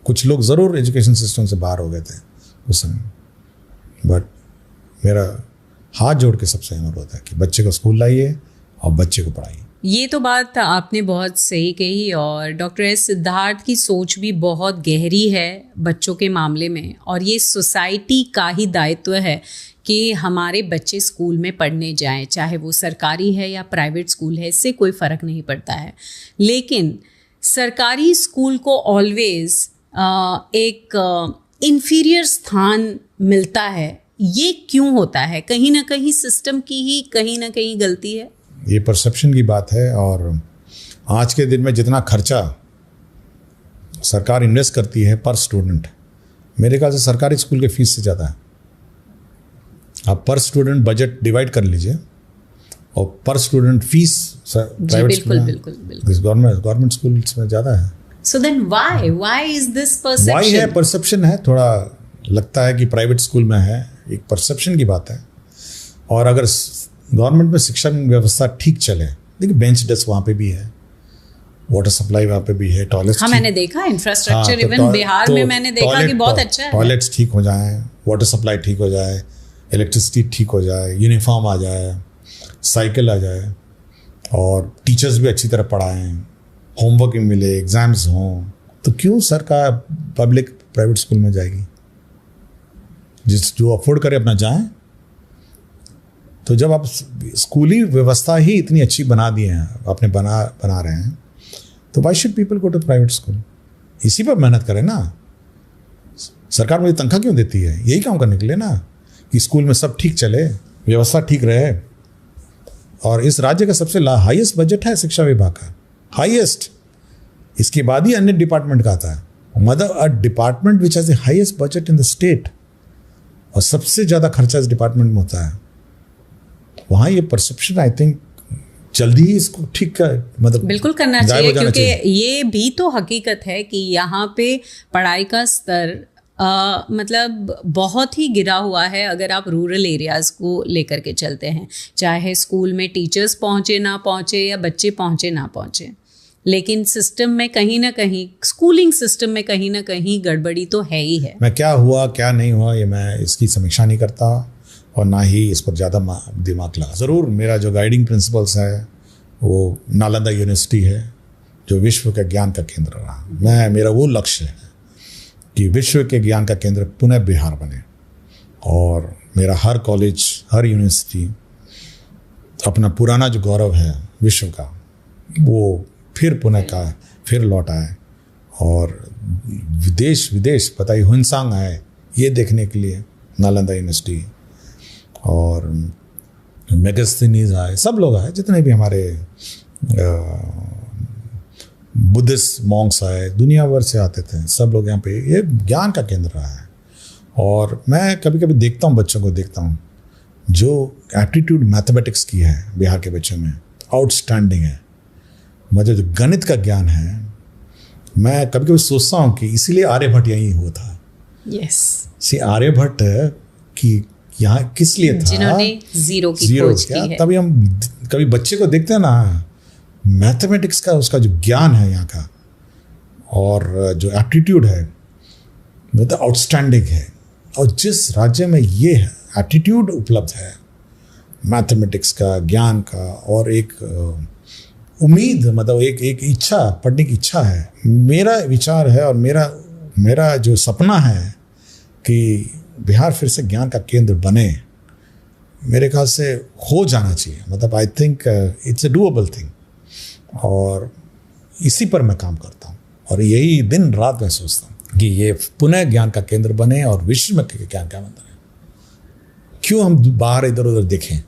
Speaker 1: कुछ लोग ज़रूर एजुकेशन सिस्टम से बाहर हो गए थे उस समय, बट मेरा हाथ जोड़ के सबसे अनुरोध है कि बच्चे को स्कूल लाइए और बच्चे को पढ़ाइए।
Speaker 2: ये तो बात आपने बहुत सही कही, और डॉक्टर एस सिद्धार्थ की सोच भी बहुत गहरी है बच्चों के मामले में। और ये सोसाइटी का ही दायित्व है कि हमारे बच्चे स्कूल में पढ़ने जाएं, चाहे वो सरकारी है या प्राइवेट स्कूल है, इससे कोई फ़र्क नहीं पड़ता है। लेकिन सरकारी स्कूल को ऑलवेज एक इन्फीरियर स्थान मिलता है। ये क्यों होता है? कहीं ना कहीं सिस्टम की ही कहीं ना कहीं गलती है।
Speaker 1: ये परसेप्शन की बात है। और आज के दिन में जितना खर्चा सरकार इन्वेस्ट करती है पर स्टूडेंट, मेरे ख्याल से सरकारी स्कूल के फीस से ज़्यादा है। आप पर स्टूडेंट बजट डिवाइड कर लीजिए और पर स्टूडेंट फीस प्राइवेट स्कूल में, गवर्नमेंट स्कूल्स में ज़्यादा है।
Speaker 2: So then why is this perception?
Speaker 1: Why है, परसेप्शन है। थोड़ा लगता है कि प्राइवेट स्कूल में है, एक परसेप्शन की बात है। और अगर गवर्नमेंट में शिक्षा व्यवस्था ठीक चले, देखिए बेंच डेस्क वहाँ पे भी है, वाटर सप्लाई वहाँ पे भी है, टॉयलेट्स,
Speaker 2: हाँ मैंने देखा इंफ्रास्ट्रक्चर इवन बिहार में मैंने देखा कि बहुत अच्छा है।
Speaker 1: टॉयलेट्स ठीक हो जाएं, वाटर सप्लाई ठीक हो जाए, इलेक्ट्रिसिटी ठीक हो जाए, यूनिफॉर्म आ जाए, साइकिल आ जाए, और टीचर्स भी अच्छी तरह पढ़ाएं, होमवर्क भी मिले, एग्जाम्स हों, तो क्यों सरकार पब्लिक प्राइवेट स्कूल में जाएगी? जो अफोर्ड करे अपना जाएं। तो जब आप स्कूली व्यवस्था ही इतनी अच्छी बना दिए हैं, आपने बना रहे हैं, तो why should people go to private school? इसी पर मेहनत करें ना। सरकार मुझे तनख्वाह क्यों देती है? यही काम करने के लिए ना, कि स्कूल में सब ठीक चले, व्यवस्था ठीक रहे। और इस राज्य का सबसे हाईएस्ट बजट है शिक्षा विभाग का, हाईएस्ट। इसके बाद ही अन्य डिपार्टमेंट का आता है। Mother a department which has the highest budget in the state, और सबसे ज़्यादा खर्चा इस डिपार्टमेंट में होता है। वहाँ ये परसेप्शन आई थिंक जल्दी ही इसको ठीक कर, मतलब
Speaker 2: बिल्कुल करना चाहिए, क्योंकि ये भी तो हकीकत है कि यहाँ पे पढ़ाई का स्तर मतलब बहुत ही गिरा हुआ है। अगर आप रूरल एरियाज़ को लेकर के चलते हैं, चाहे स्कूल में टीचर्स पहुँचे ना पहुँचे या बच्चे पहुँचे ना पहुँचे, लेकिन सिस्टम में कहीं ना कहीं, स्कूलिंग सिस्टम में कहीं ना कहीं गड़बड़ी तो है ही है।
Speaker 1: मैं क्या हुआ क्या नहीं हुआ ये मैं इसकी समीक्षा नहीं करता, और ना ही इस पर ज़्यादा दिमाग लगा। ज़रूर मेरा जो गाइडिंग प्रिंसिपल्स है वो नालंदा यूनिवर्सिटी है, जो विश्व के ज्ञान का केंद्र रहा। मेरा वो लक्ष्य है कि विश्व के ज्ञान का केंद्र पुनः बिहार बने, और मेरा हर कॉलेज, हर यूनिवर्सिटी अपना पुराना जो गौरव है विश्व का, वो फिर पुनः का फिर लौट आए, और विदेश विदेश पता ही हुनसांग आए ये देखने के लिए नालंदा यूनिवर्सिटी, और मेगास्थनीज आए, सब लोग आए, जितने भी हमारे बुद्धिस्ट मॉन्क्स आए, दुनिया भर से आते थे, सब लोग यहाँ पे। ये ज्ञान का केंद्र रहा है। और मैं कभी कभी देखता हूँ, बच्चों को देखता हूँ, जो एप्टीट्यूड मैथमेटिक्स की है बिहार के बच्चों में आउटस्टैंडिंग है। मुझे जो गणित का ज्ञान है, मैं कभी कभी सोचता हूँ कि इसीलिए आर्यभट्ट यहीं हुआ था।
Speaker 2: यस,
Speaker 1: आर्यभट्ट की यहाँ किस लिए था?
Speaker 2: जिन्होंने जीरो की खोज की है।
Speaker 1: तभी हम कभी बच्चे को देखते हैं ना, मैथमेटिक्स का उसका जो ज्ञान है यहाँ का, और जो एप्टीट्यूड है, मतलब आउटस्टैंडिंग है। और जिस राज्य में ये एटीट्यूड उपलब्ध है मैथमेटिक्स का, ज्ञान का, और एक उम्मीद, मतलब एक इच्छा, पढ़ने की इच्छा है। मेरा विचार है और मेरा जो सपना है कि बिहार फिर से ज्ञान का केंद्र बने, मेरे ख्याल से हो जाना चाहिए। मतलब I think it's a doable thing, और इसी पर मैं काम करता हूँ और यही दिन रात मैं सोचता हूँ कि ये पुनः ज्ञान का केंद्र बने और विश्व में ज्ञान का मंदिर है। क्यों हम बाहर इधर उधर देखें?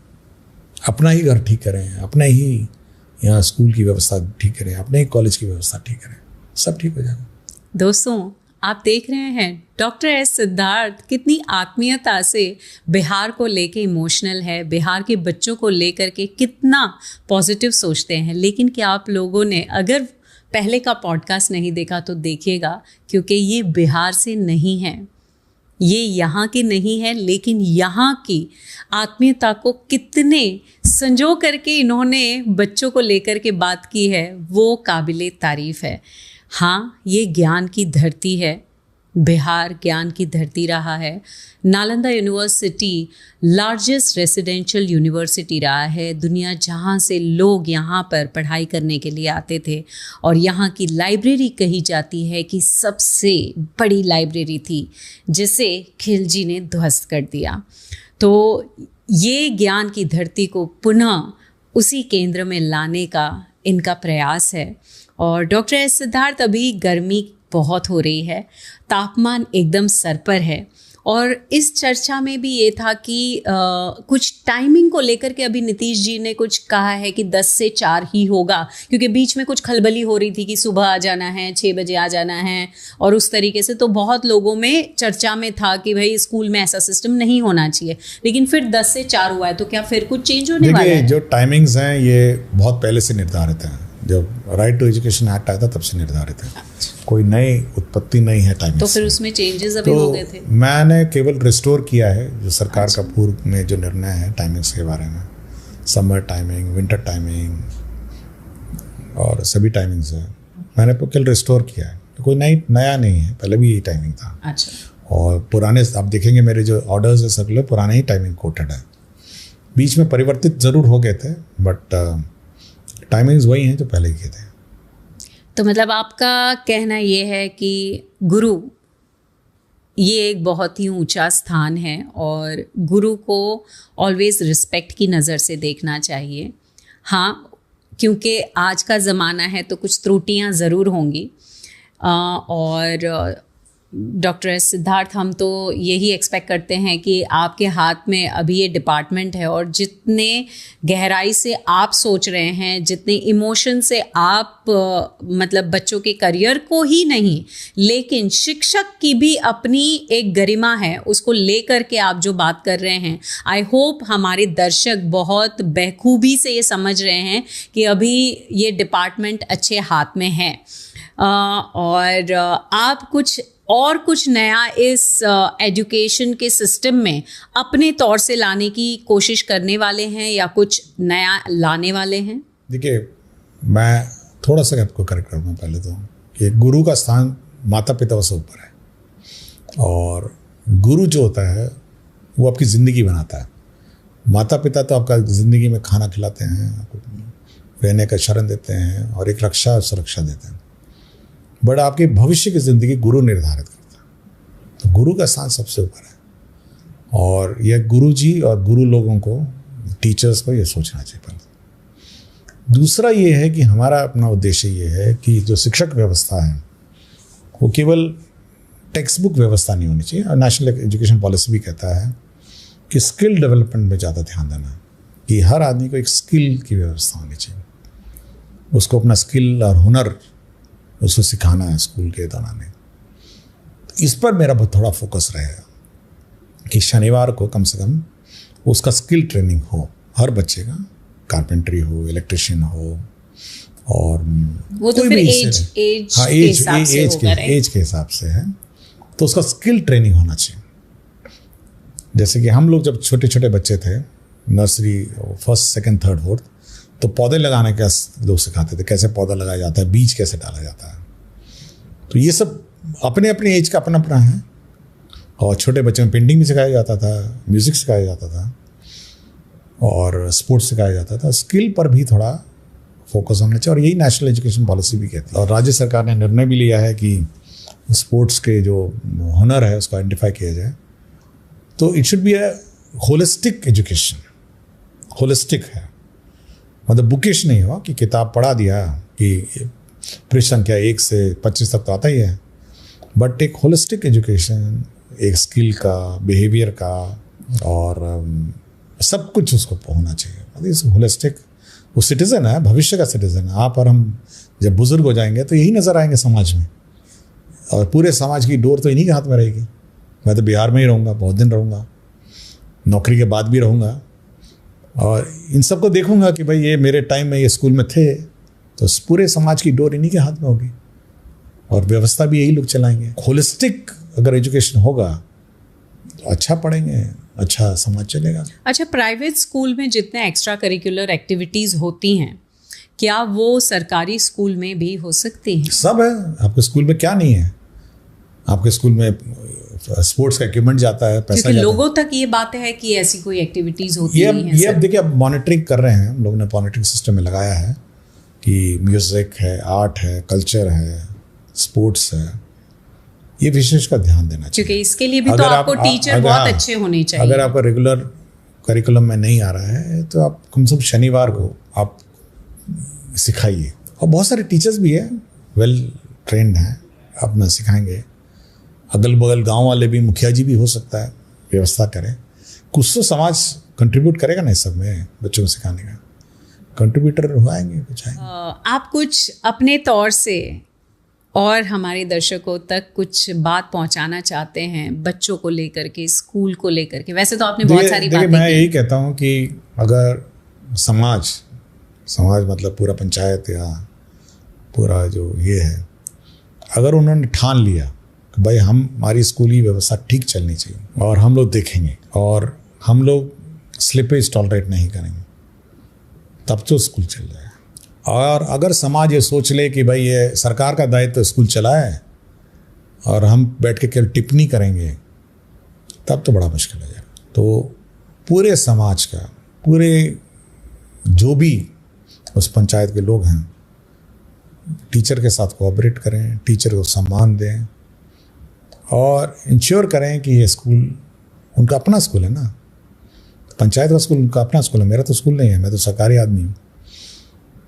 Speaker 1: अपना ही घर ठीक करें, अपने ही यहाँ स्कूल की व्यवस्था ठीक करें, अपने ही कॉलेज की व्यवस्था ठीक करें, सब ठीक हो जाएगा।
Speaker 2: दोस्तों, आप देख रहे हैं डॉक्टर एस सिद्धार्थ कितनी आत्मीयता से बिहार को लेके इमोशनल है, बिहार के बच्चों को लेकर के कितना पॉजिटिव सोचते हैं। लेकिन क्या आप लोगों ने अगर पहले का पॉडकास्ट नहीं देखा तो देखिएगा, क्योंकि ये बिहार से नहीं है, ये यहाँ के नहीं है, लेकिन यहाँ की आत्मीयता को कितने संजो करके इन्होंने बच्चों को लेकर के बात की है, वो काबिले तारीफ़ है। हाँ, ये ज्ञान की धरती है, बिहार ज्ञान की धरती रहा है। Nalanda university largest residential university रहा है, दुनिया जहाँ से लोग यहाँ पर पढ़ाई करने के लिए आते थे, और यहाँ की लाइब्रेरी कही जाती है कि सबसे बड़ी लाइब्रेरी थी, जिसे खिलजी ने ध्वस्त कर दिया। तो ये ज्ञान की धरती को पुनः उसी केंद्र में लाने का इनका प्रयास है। और डॉक्टर एस सिद्धार्थ, अभी गर्मी बहुत हो रही है, तापमान एकदम सर पर है, और इस चर्चा में भी ये था कि कुछ टाइमिंग को लेकर के अभी नीतीश जी ने कुछ कहा है कि 10 से 4 ही होगा, क्योंकि बीच में कुछ खलबली हो रही थी कि सुबह आ जाना है, 6 बजे आ जाना है, और उस तरीके से तो बहुत लोगों में चर्चा में था कि भाई स्कूल में ऐसा सिस्टम नहीं होना चाहिए। लेकिन फिर 10 से 4 हुआ है, तो क्या फिर कुछ चेंज होने वाला है?
Speaker 1: जो टाइमिंग्स हैं ये बहुत पहले से निर्धारित हैं, जब राइट टू एजुकेशन एक्ट आया था तब से निर्धारित है, कोई नई उत्पत्ति नहीं है टाइमिंग।
Speaker 2: तो फिर उसमें चेंजेस अभी हो गए थे?
Speaker 1: मैंने केवल रिस्टोर किया है जो सरकार का पूर्व में जो निर्णय है टाइमिंग्स के बारे में, समर टाइमिंग, विंटर टाइमिंग और सभी टाइमिंग्स है, मैंने केवल रिस्टोर किया है, तो कोई नया नहीं है, पहले भी यही टाइमिंग था।
Speaker 2: अच्छा।
Speaker 1: और पुराने आप देखेंगे मेरे जो ऑर्डर्स है सर्कुलर, पुराने ही टाइमिंग कोटेड है, बीच में परिवर्तित ज़रूर हो गए थे, बट टाइमिंग्स वही हैं जो पहले के थे।
Speaker 2: तो मतलब आपका कहना ये है कि गुरु ये एक बहुत ही ऊंचा स्थान है और गुरु को ऑलवेज रिस्पेक्ट की नज़र से देखना चाहिए। हाँ, क्योंकि आज का ज़माना है तो कुछ त्रुटियां ज़रूर होंगी, और डॉक्टर एस सिद्धार्थ, हम तो यही एक्सपेक्ट करते हैं कि आपके हाथ में अभी ये डिपार्टमेंट है, और जितने गहराई से आप सोच रहे हैं, जितने इमोशन से आप मतलब बच्चों के करियर को ही नहीं, लेकिन शिक्षक की भी अपनी एक गरिमा है, उसको लेकर के आप जो बात कर रहे हैं, आई होप हमारे दर्शक बहुत बखूबी से ये समझ रहे हैं कि अभी ये डिपार्टमेंट अच्छे हाथ में है, और आप कुछ नया इस एजुकेशन के सिस्टम में अपने तौर से लाने की कोशिश करने वाले हैं या कुछ नया लाने वाले हैं? देखिए,
Speaker 1: मैं थोड़ा सा आपको करेक्ट करूँगा पहले तो, कि गुरु का स्थान माता पिता से ऊपर है, और गुरु जो होता है वो आपकी ज़िंदगी बनाता है। माता पिता तो आपका ज़िंदगी में खाना खिलाते हैं, आपको रहने का शरण देते हैं और एक रक्षा सुरक्षा देते हैं, बट आपके भविष्य की ज़िंदगी गुरु निर्धारित करता है। तो गुरु का स्थान सबसे ऊपर है, और यह गुरु जी और गुरु लोगों को, टीचर्स को ये सोचना चाहिए पहले। दूसरा ये है कि हमारा अपना उद्देश्य ये है कि जो शिक्षक व्यवस्था है वो केवल टेक्स्ट बुक व्यवस्था नहीं होनी चाहिए, और नेशनल एजुकेशन पॉलिसी भी कहता है कि स्किल डेवलपमेंट में ज़्यादा ध्यान देना है, कि हर आदमी को एक स्किल की व्यवस्था होनी चाहिए, उसको अपना स्किल और हुनर उसको सिखाना है स्कूल के दौरान। इस पर मेरा बहुत थोड़ा फोकस रहेगा कि शनिवार को कम से कम उसका स्किल ट्रेनिंग हो हर बच्चे का, कारपेंटरी हो, इलेक्ट्रिशियन हो, और
Speaker 2: वो तो फिर एज
Speaker 1: के हिसाब से है, तो उसका स्किल ट्रेनिंग होना चाहिए। जैसे कि हम लोग जब छोटे छोटे बच्चे थे, nursery first second third fourth, तो पौधे लगाने का लोग सिखाते थे, कैसे पौधा लगाया जाता है, बीज कैसे डाला जाता है। तो ये सब अपने अपने एज का अपना अपना है, और छोटे बच्चों में पेंटिंग भी सिखाया जाता था, म्यूज़िक सिखाया जाता था और स्पोर्ट्स सिखाया जाता था। स्किल पर भी थोड़ा फोकस होना चाहिए और यही नेशनल एजुकेशन पॉलिसी भी कहती है। और राज्य सरकार ने निर्णय भी लिया है कि स्पोर्ट्स के जो हुनर है उसको आइडेंटिफाई किया जाए। तो it should be a holistic education. Holistic है, मतलब बुकिश नहीं हो कि किताब पढ़ा दिया कि पृष्ठ संख्या 1 से 25 तक तो आता ही है, बट एक होलिस्टिक एजुकेशन, एक स्किल का, बिहेवियर का और सब कुछ उसको होना चाहिए। मतलब होलिस्टिक, वो सिटीज़न है, भविष्य का सिटीज़न है। आप और हम जब बुजुर्ग हो जाएंगे तो यही नज़र आएंगे समाज में, और पूरे समाज की डोर तो इन्हीं के हाथ में रहेगी। मैं तो बिहार में ही रहूँगा, बहुत दिन रहूँगा, नौकरी के बाद भी रहूँगा, और इन सबको देखूँगा कि भाई ये मेरे टाइम में ये स्कूल में थे, तो पूरे समाज की डोर इन्हीं के हाथ में होगी और व्यवस्था भी यही लोग चलाएंगे। होलिस्टिक अगर एजुकेशन होगा तो अच्छा पढ़ेंगे, अच्छा समाज चलेगा।
Speaker 2: अच्छा, प्राइवेट स्कूल में जितने एक्स्ट्रा करिकुलर एक्टिविटीज़ होती हैं, क्या वो सरकारी स्कूल में भी हो सकती हैं?
Speaker 1: सब है। आपके स्कूल में क्या नहीं है? आपके स्कूल में स्पोर्ट्स का इक्विपमेंट जाता है, पैसा
Speaker 2: क्योंकि लोगों तक ये बात है कि ऐसी कोई एक्टिविटीज़ होती नहीं है।
Speaker 1: ये अब देखिए, अब मॉनिटरिंग कर रहे हैं हम लोगों ने, मॉनिटरिंग सिस्टम में लगाया है कि म्यूज़िक है, आर्ट है, कल्चर है, स्पोर्ट्स है, ये विशेष का ध्यान देना चाहिए।
Speaker 2: क्योंकि इसके लिए भी तो आपको टीचर बहुत अच्छे होने चाहिए।
Speaker 1: अगर आपका रेगुलर करिकुलम में नहीं आ रहा है तो आप कम से कम शनिवार को आप सिखाइए। और बहुत सारे टीचर्स भी हैं, वेल ट्रेंड हैं, अपना सिखाएंगे। अगल बगल गांव वाले भी, मुखिया जी भी हो सकता है, व्यवस्था करें। कुछ तो समाज कंट्रीब्यूट करेगा ना इस सब में, बच्चों को सिखाने का कंट्रीब्यूटर आएंगे, कुछ आएंगे।
Speaker 2: आप कुछ अपने तौर से और हमारे दर्शकों तक कुछ बात पहुंचाना चाहते हैं बच्चों को लेकर के, स्कूल को लेकर के? वैसे तो आपने बहुत सारी बातें की।
Speaker 1: मैं यही कहता हूँ कि अगर समाज मतलब पूरा पंचायत या पूरा जो ये है, अगर उन्होंने ठान लिया कि भाई हमारी स्कूली व्यवस्था ठीक चलनी चाहिए और हम लोग देखेंगे और हम लोग स्लिपेज टॉलरेट नहीं करेंगे, तब तो स्कूल चल जाएगा। और अगर समाज ये सोच ले कि भाई ये सरकार का दायित्व तो स्कूल चलाए और हम बैठ के केवल टिप्पणी करेंगे, तब तो बड़ा मुश्किल हो जाएगा। तो पूरे समाज का, पूरे जो भी उस पंचायत के लोग हैं, टीचर के साथ कोऑपरेट करें, टीचर को सम्मान दें और इंश्योर करें कि ये स्कूल उनका अपना स्कूल है ना। पंचायत का स्कूल उनका अपना स्कूल है, मेरा तो स्कूल नहीं है, मैं तो सरकारी आदमी हूँ।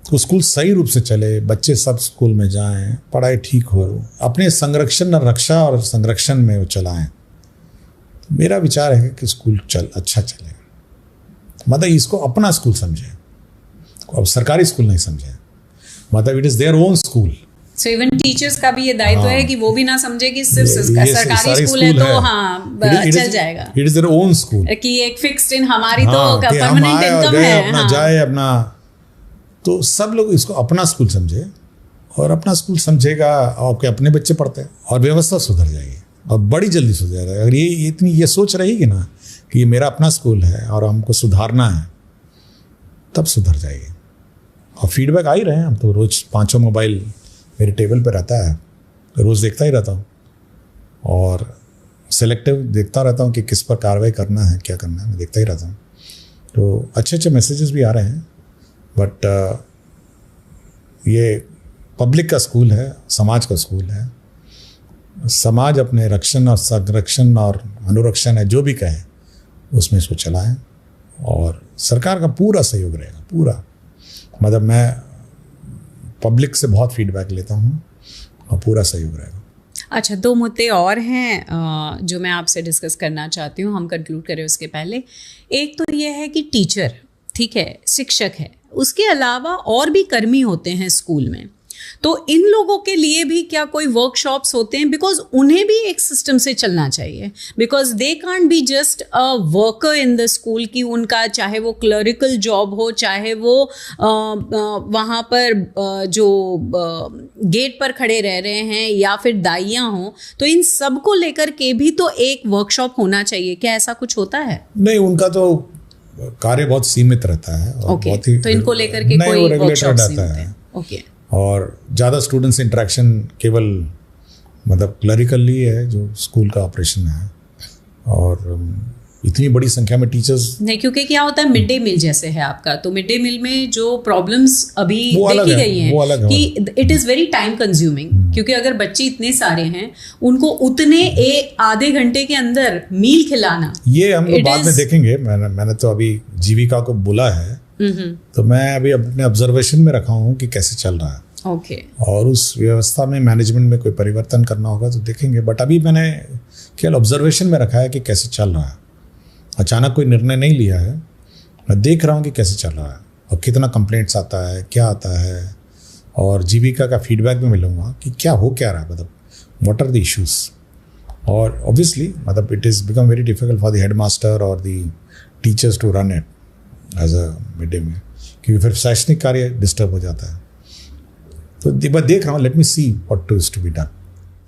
Speaker 1: तो स्कूल सही रूप से चले, बच्चे सब स्कूल में जाएं, पढ़ाई ठीक हो, अपने रक्षा और संरक्षण में वो चलाएं। मेरा विचार है कि स्कूल अच्छा चले, मतलब इसको अपना स्कूल समझे, अब सरकारी स्कूल नहीं समझे, मतलब it is their own school.
Speaker 2: So even teachers का भी ये दायित्व है कि वो भी ना समझे कि सिर्फ सरकारी स्कूल है तो हाँ चल जाएगा।
Speaker 1: It is their own school,
Speaker 2: कि एक फिक्स्ड इन हमारी तो परमानेंट इनकम है,
Speaker 1: अपना जाए अपना। तो सब लोग इसको अपना स्कूल समझे और अपना स्कूल समझेगा आपके अपने बच्चे पढ़ते हैं और व्यवस्था सुधर जाएगी और बड़ी जल्दी सुधर जाएगा। अगर ये इतनी ये सोच रहेगी ना कि ये मेरा अपना स्कूल है और हमको सुधारना है, तब सुधर जाएगी। और फीडबैक आ ही रहे हैं, हम तो रोज़ 5 मोबाइल मेरे टेबल पे रहता है, रोज़ देखता ही रहता हूँ और सेलेक्टिव देखता रहता हूँ कि किस पर कार्रवाई करना है, क्या करना है, मैं देखता ही रहता हूँ। तो अच्छे अच्छे मैसेजेस भी आ रहे हैं, बट ये पब्लिक का स्कूल है, समाज का स्कूल है। समाज अपने रक्षण और संरक्षण और अनुरक्षण है जो भी कहे उसमें इसको चलाएं और सरकार का पूरा सहयोग रहेगा, पूरा। मतलब मैं पब्लिक से बहुत फीडबैक लेता हूँ और पूरा सहयोग रहेगा।
Speaker 2: अच्छा, 2 मुद्दे और हैं जो मैं आपसे डिस्कस करना चाहती हूँ, हम कंक्लूड करें उसके पहले। एक तो ये है कि टीचर, ठीक है, शिक्षक है, उसके अलावा और भी कर्मी होते हैं स्कूल में, तो इन लोगों के लिए भी क्या कोई वर्कशॉप्स होते हैं? बिकॉज उन्हें भी एक सिस्टम से चलना चाहिए, because they can't be just a worker in the school, कि उनका चाहे वो क्लरिकल जॉब हो, चाहे वो वहाँ पर जो गेट पर खड़े रह रहे हैं या फिर दाइयाँ हों, तो इन सब को लेकर के भी तो एक वर्कशॉप होना चाहिए। क्या ऐसा कुछ होता है?
Speaker 1: नहीं, उनका तो कार्य बहुत सीमित रहता है और बहुत ही,
Speaker 2: तो इनको लेकर के कोई वर्कशॉप नहीं होते हैं। ओके।
Speaker 1: और ज़्यादा स्टूडेंट्स इंटरेक्शन केवल मतलब क्लरिकली है जो स्कूल का ऑपरेशन है, और इतनी बड़ी संख्या में टीचर्स
Speaker 2: नहीं, क्योंकि क्या होता है मिड डे मील जैसे है आपका, तो मिड डे मील में जो प्रॉब्लम्स अभी देखी गई हैं कि it is very time consuming, क्योंकि अगर बच्चे इतने सारे हैं उनको उतने आधे घंटे के अंदर मील खिलाना,
Speaker 1: ये हम लोग बाद में देखेंगे। मैंने तो अभी जीविका को बोला है, तो मैं अभी अपने ऑब्जर्वेशन में रखा हूँ कि कैसे चल रहा है।
Speaker 2: ओके।
Speaker 1: और उस व्यवस्था में मैनेजमेंट में कोई परिवर्तन करना होगा तो देखेंगे, बट अभी मैंने केवल ऑब्जर्वेशन में रखा है कि कैसे चल रहा है। अचानक कोई निर्णय नहीं लिया है, मैं देख रहा हूँ कि कैसे चल रहा है और कितना कंप्लेंट्स आता है, क्या आता है, और जीविका का फीडबैक भी मिलूँगा कि क्या हो क्या रहा है, मतलब व्हाट आर द इश्यूज़। और ऑब्वियसली मतलब it is become very difficult for the head master और the teachers to run it as a mid day meal, क्योंकि फिर शैक्षणिक कार्य डिस्टर्ब हो जाता है। तो देख रहा हूँ, let me see what is to be done.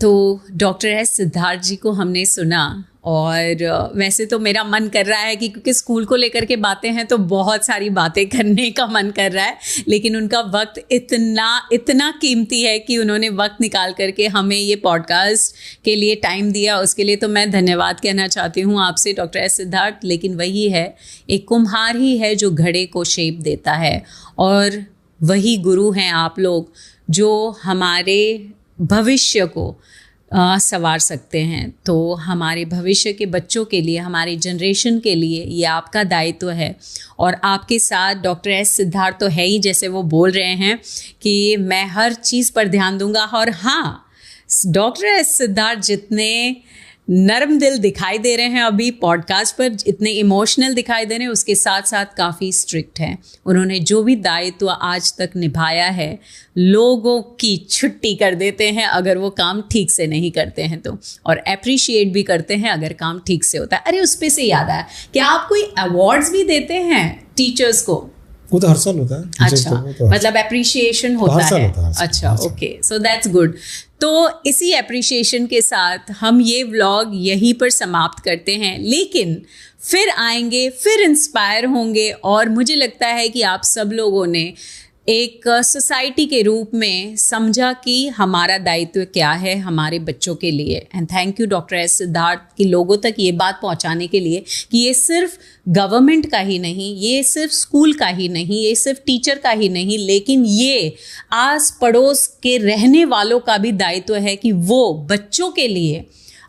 Speaker 2: तो डॉक्टर एस सिद्धार्थ जी को हमने सुना, और वैसे तो मेरा मन कर रहा है कि क्योंकि स्कूल को लेकर के बातें हैं तो बहुत सारी बातें करने का मन कर रहा है, लेकिन उनका वक्त इतना कीमती है कि उन्होंने वक्त निकाल करके हमें ये पॉडकास्ट के लिए टाइम दिया, उसके लिए तो मैं धन्यवाद कहना चाहती हूँ आपसे डॉक्टर एस सिद्धार्थ। लेकिन वही है, एक कुम्हार ही है जो घड़े को शेप देता है, और वही गुरु हैं आप लोग जो हमारे भविष्य को संवार सकते हैं। तो हमारे भविष्य के बच्चों के लिए, हमारी जनरेशन के लिए ये आपका दायित्व है। और आपके साथ डॉक्टर एस सिद्धार्थ तो है ही, जैसे वो बोल रहे हैं कि मैं हर चीज़ पर ध्यान दूंगा। और हाँ, डॉक्टर एस सिद्धार्थ जितने नरम दिल दिखाई दे रहे हैं अभी पॉडकास्ट पर, इतने इमोशनल दिखाई दे रहे हैं, उसके साथ साथ काफ़ी स्ट्रिक्ट हैं। उन्होंने जो भी दायित्व आज तक निभाया है, लोगों की छुट्टी कर देते हैं अगर वो काम ठीक से नहीं करते हैं तो, और अप्रिशिएट भी करते हैं अगर काम ठीक से होता है। अरे उस पे से याद आया, क्या आप कोई अवार्ड्स भी देते हैं टीचर्स को?
Speaker 1: वो तो हर साल होता है।
Speaker 2: अच्छा, मतलब अप्रिशिएशन होता है। अच्छा, ओके, सो दैट्स गुड। तो इसी अप्रिशिएशन के साथ हम ये व्लॉग यहीं पर समाप्त करते हैं, लेकिन फिर आएंगे, फिर इंस्पायर होंगे, और मुझे लगता है कि आप सब लोगों ने एक सोसाइटी के रूप में समझा कि हमारा दायित्व क्या है हमारे बच्चों के लिए। And thank you doctor S Siddharth की लोगों तक ये बात पहुंचाने के लिए कि ये सिर्फ गवर्नमेंट का ही नहीं, ये सिर्फ स्कूल का ही नहीं, ये सिर्फ टीचर का ही नहीं, लेकिन ये आस पड़ोस के रहने वालों का भी दायित्व है कि वो बच्चों के लिए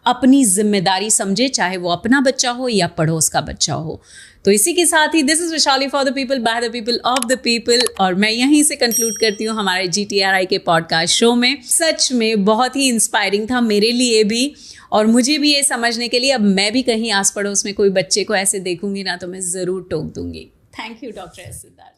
Speaker 2: अपनी जिम्मेदारी समझे, चाहे वो अपना बच्चा हो या पड़ोस का बच्चा हो। तो इसी के साथ ही this is Vaishali for the people by the people of the people, और मैं यहीं से कंक्लूड करती हूँ हमारे GTRI के पॉडकास्ट शो में। सच में बहुत ही इंस्पायरिंग था मेरे लिए भी, और मुझे भी ये समझने के लिए अब मैं भी कहीं आस पड़ोस में कोई बच्चे को ऐसे देखूंगी ना तो मैं ज़रूर टोक दूंगी। Thank you doctor S Siddharth.